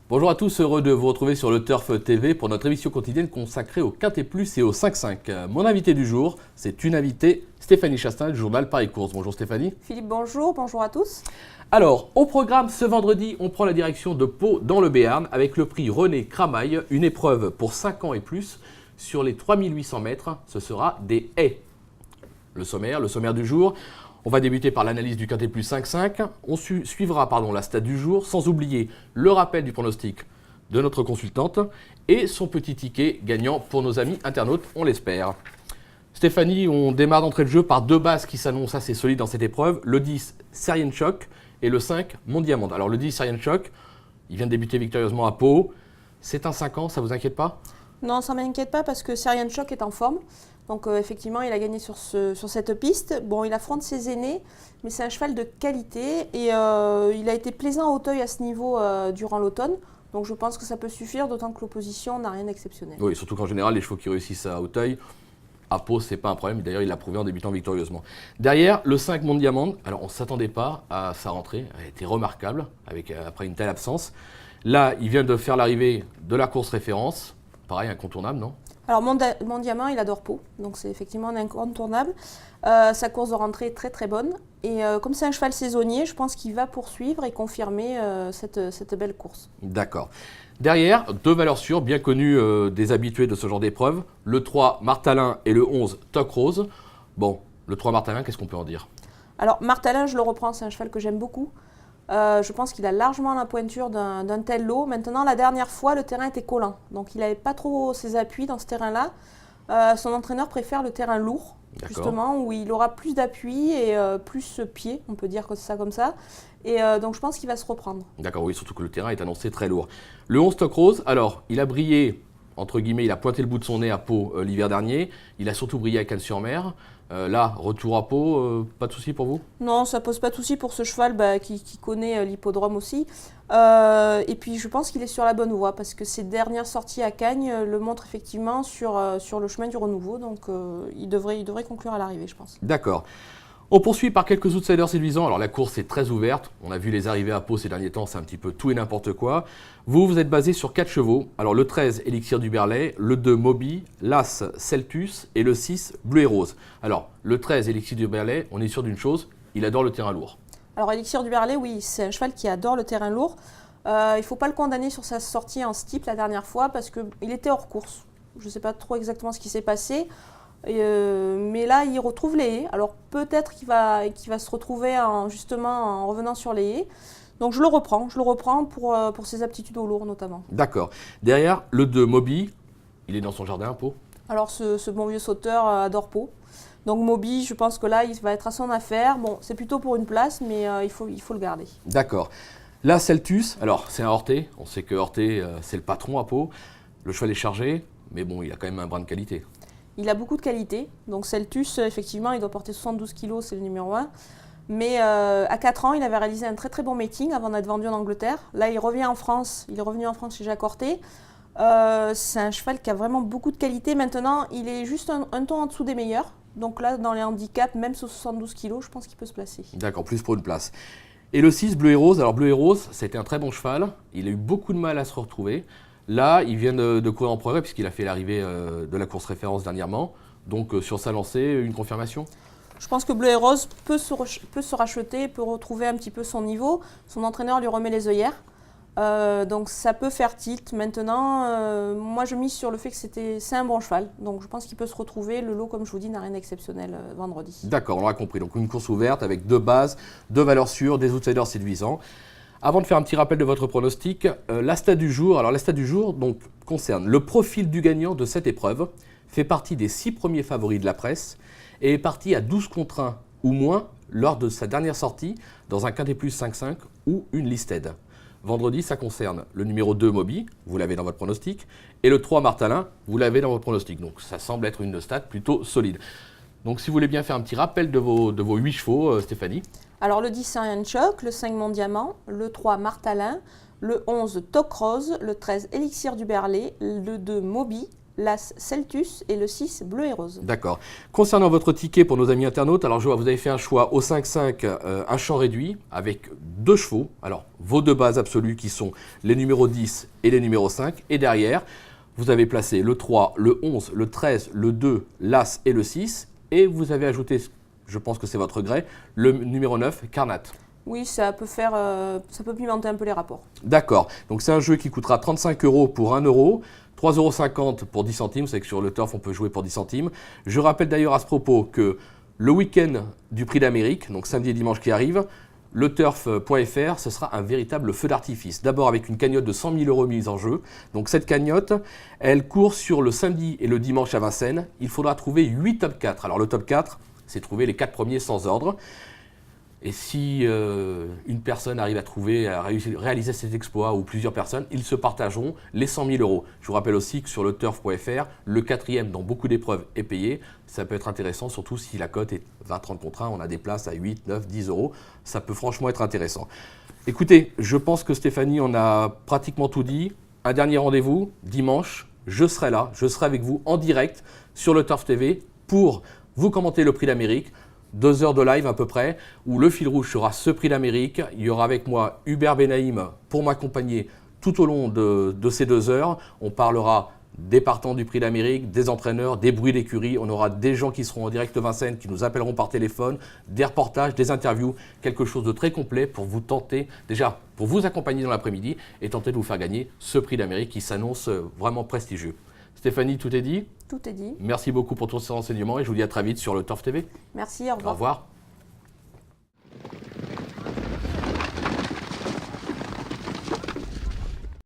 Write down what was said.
Bonjour à tous, heureux de vous retrouver sur le Turf TV pour notre émission quotidienne consacrée au Quintet Plus et au 5-5. Mon invité du jour, c'est une invitée, Stéphanie Chastain, du journal Paris Course. Bonjour Stéphanie. Philippe, bonjour, bonjour à tous. Alors, au programme ce vendredi, on prend la direction de Pau dans le Béarn avec le prix René Cramaille, une épreuve pour 5 ans et plus. Sur les 3800 mètres, ce sera des haies. Le sommaire du jour. On va débuter par l'analyse du Quintet Plus 5-5. On suivra la stat du jour, sans oublier le rappel du pronostic de notre consultante et son petit ticket gagnant pour nos amis internautes, on l'espère. Stéphanie, on démarre d'entrée de jeu par deux bases qui s'annoncent assez solides dans cette épreuve. Le 10, Syrian Choc et le 5, Mon Diamant. Alors le 10, Syrian Choc, il vient de débuter victorieusement à Pau. C'est un 5 ans, ça vous inquiète pas? Non, ça ne m'inquiète pas parce que Syrian Choc est en forme. Donc effectivement, il a gagné sur cette piste. Bon, il affronte ses aînés, mais c'est un cheval de qualité et il a été plaisant à Auteuil à ce niveau durant l'automne. Donc je pense que ça peut suffire, d'autant que l'opposition n'a rien d'exceptionnel. Oui, surtout qu'en général, les chevaux qui réussissent à Auteuil, à Pau, c'est pas un problème. D'ailleurs, il l'a prouvé en débutant victorieusement. Derrière, le 5 Mon Diamant. Alors, on ne s'attendait pas à sa rentrée. Elle a été remarquable après une telle absence. Là, il vient de faire l'arrivée de la course référence. Pareil, incontournable, non? Alors, mon Diamant, il adore Pau. Donc, c'est effectivement un incontournable. Sa course de rentrée est très, très bonne. Et comme c'est un cheval saisonnier, je pense qu'il va poursuivre et confirmer cette belle course. D'accord. Derrière, deux valeurs sûres, bien connues des habitués de ce genre d'épreuve. Le 3, Martalin, et le 11, Toc Rose. Bon, le 3 Martalin, qu'est-ce qu'on peut en dire? Alors, Martalin, je le reprends, c'est un cheval que j'aime beaucoup. Je pense qu'il a largement la pointure d'un tel lot. Maintenant, la dernière fois, le terrain était collant. Donc, il n'avait pas trop ses appuis dans ce terrain-là. Son entraîneur préfère le terrain lourd, justement, où il aura plus d'appui et plus pied, on peut dire que c'est ça comme ça. Et donc, je pense qu'il va se reprendre. D'accord, oui, surtout que le terrain est annoncé très lourd. Le 11 Toc Rose, alors, il a brillé, entre guillemets, il a pointé le bout de son nez à Pau l'hiver dernier. Il a surtout brillé à Cannes-sur-Mer. Là, retour à Pau, pas de souci pour vous? Non, ça pose pas de souci pour ce cheval qui connaît l'hippodrome aussi. Et puis je pense qu'il est sur la bonne voie parce que ses dernières sorties à Cagnes le montrent effectivement sur le chemin du renouveau. Donc il devrait conclure à l'arrivée, je pense. D'accord. On poursuit par quelques outsiders séduisants. Alors la course est très ouverte. On a vu les arrivées à Pau ces derniers temps, c'est un petit peu tout et n'importe quoi. Vous êtes basé sur 4 chevaux. Alors le 13, Élixir du Berlay, le 2, Moby, l'As, Celtus et le 6, Bleu et Rose. Alors le 13, Élixir du Berlay, on est sûr d'une chose, il adore le terrain lourd. Alors Élixir du Berlay, oui, c'est un cheval qui adore le terrain lourd. Il ne faut pas le condamner sur sa sortie en steeple la dernière fois parce qu'il était hors course. Je ne sais pas trop exactement ce qui s'est passé. Mais là, il retrouve les haies. Alors peut-être qu'il va se retrouver justement en revenant sur les haies. Donc je le reprends pour ses aptitudes au lourd notamment. D'accord. Derrière, le 2, Moby, il est dans son jardin à Pau. Alors ce bon vieux sauteur adore Pau. Donc Moby, je pense que là, il va être à son affaire. Bon, c'est plutôt pour une place, mais il faut le garder. D'accord. Là, Celtus, alors c'est un Horté. On sait que Horté, c'est le patron à Pau. Le cheval est chargé, mais bon, il a quand même un brin de qualité. Il a beaucoup de qualité. Donc Celtus, effectivement, il doit porter 72 kg, c'est le numéro 1. Mais à 4 ans, il avait réalisé un très très bon meeting avant d'être vendu en Angleterre. Là, il revient en France. Il est revenu en France chez Jacques Horté. C'est un cheval qui a vraiment beaucoup de qualité. Maintenant, il est juste un ton en dessous des meilleurs. Donc là, dans les handicaps, même sur 72 kg, je pense qu'il peut se placer. D'accord, plus pour une place. Et le 6, Bleu et Rose. Alors Bleu et Rose, c'était un très bon cheval. Il a eu beaucoup de mal à se retrouver. Là, il vient de courir en progrès puisqu'il a fait l'arrivée de la course référence dernièrement. Donc sur sa lancée, une confirmation? Je pense que Bleu et Rose peut se racheter, peut retrouver un petit peu son niveau. Son entraîneur lui remet les œillères. Donc ça peut faire tilt. Maintenant, moi je mise sur le fait que c'est un bon cheval. Donc je pense qu'il peut se retrouver. Le lot, comme je vous dis, n'a rien d'exceptionnel vendredi. D'accord, on l'aura compris. Donc une course ouverte avec deux bases, deux valeurs sûres, des outsiders séduisants. Avant de faire un petit rappel de votre pronostic, la stat du jour. Alors la stat du jour donc, concerne le profil du gagnant de cette épreuve, fait partie des 6 premiers favoris de la presse et est parti à 12 contre 1 ou moins lors de sa dernière sortie dans un Quintet Plus 5-5 ou une listed. Vendredi, ça concerne le numéro 2 Moby, vous l'avez dans votre pronostic, et le 3 Martalin, vous l'avez dans votre pronostic. Donc ça semble être une stat plutôt solide. Donc si vous voulez bien faire un petit rappel de vos 8 chevaux, Stéphanie. Alors le 10 Syrian Choc, le 5 Mon Diamant, le 3 Martalin, le 11 Toc Rose, le 13 Élixir du Berlay, le 2 Moby, l'As Celtus et le 6 bleu et rose. D'accord. Concernant votre ticket pour nos amis internautes, alors je vois, vous avez fait un choix au 5-5, un champ réduit avec 2 chevaux. Alors, vos 2 bases absolues qui sont les numéros 10 et les numéros 5. Et derrière, vous avez placé le 3, le 11, le 13, le 2, l'As et le 6. Et vous avez ajouté, je pense que c'est votre gré, le numéro 9, Carnat. Oui, ça peut pimenter un peu les rapports. D'accord. Donc c'est un jeu qui coûtera 35 € pour 1 €, 3,50 € pour 10 centimes. Vous savez que sur le turf, on peut jouer pour 10 centimes. Je rappelle d'ailleurs à ce propos que le week-end du Prix d'Amérique, donc samedi et dimanche qui arrive, le turf.fr, ce sera un véritable feu d'artifice. D'abord avec une cagnotte de 100 000 € mise en jeu. Donc cette cagnotte, elle court sur le samedi et le dimanche à Vincennes. Il faudra trouver 8 top 4. Alors le top 4, c'est trouver les 4 premiers sans ordre. Et si une personne arrive à réaliser cet exploit, ou plusieurs personnes, ils se partageront les 100 000 €. Je vous rappelle aussi que sur le turf.fr, le 4e dans beaucoup d'épreuves est payé. Ça peut être intéressant, surtout si la cote est 20-30 contre 1. On a des places à 8, 9, 10 €. Ça peut franchement être intéressant. Écoutez, je pense que Stéphanie, on a pratiquement tout dit. Un dernier rendez-vous, dimanche. Je serai là, je serai avec vous en direct sur le Turf TV pour vous commenter le Prix d'Amérique. 2 heures de live à peu près, où le fil rouge sera ce Prix d'Amérique. Il y aura avec moi Hubert Benaïm pour m'accompagner tout au long de ces 2 heures. On parlera des partants du Prix d'Amérique, des entraîneurs, des bruits d'écurie. On aura des gens qui seront en direct de Vincennes, qui nous appelleront par téléphone, des reportages, des interviews, quelque chose de très complet pour vous tenter, déjà pour vous accompagner dans l'après-midi et tenter de vous faire gagner ce Prix d'Amérique qui s'annonce vraiment prestigieux. Stéphanie, tout est dit ? Tout est dit. Merci beaucoup pour tous ces renseignements et je vous dis à très vite sur le Turf TV. Merci, au revoir. Au revoir.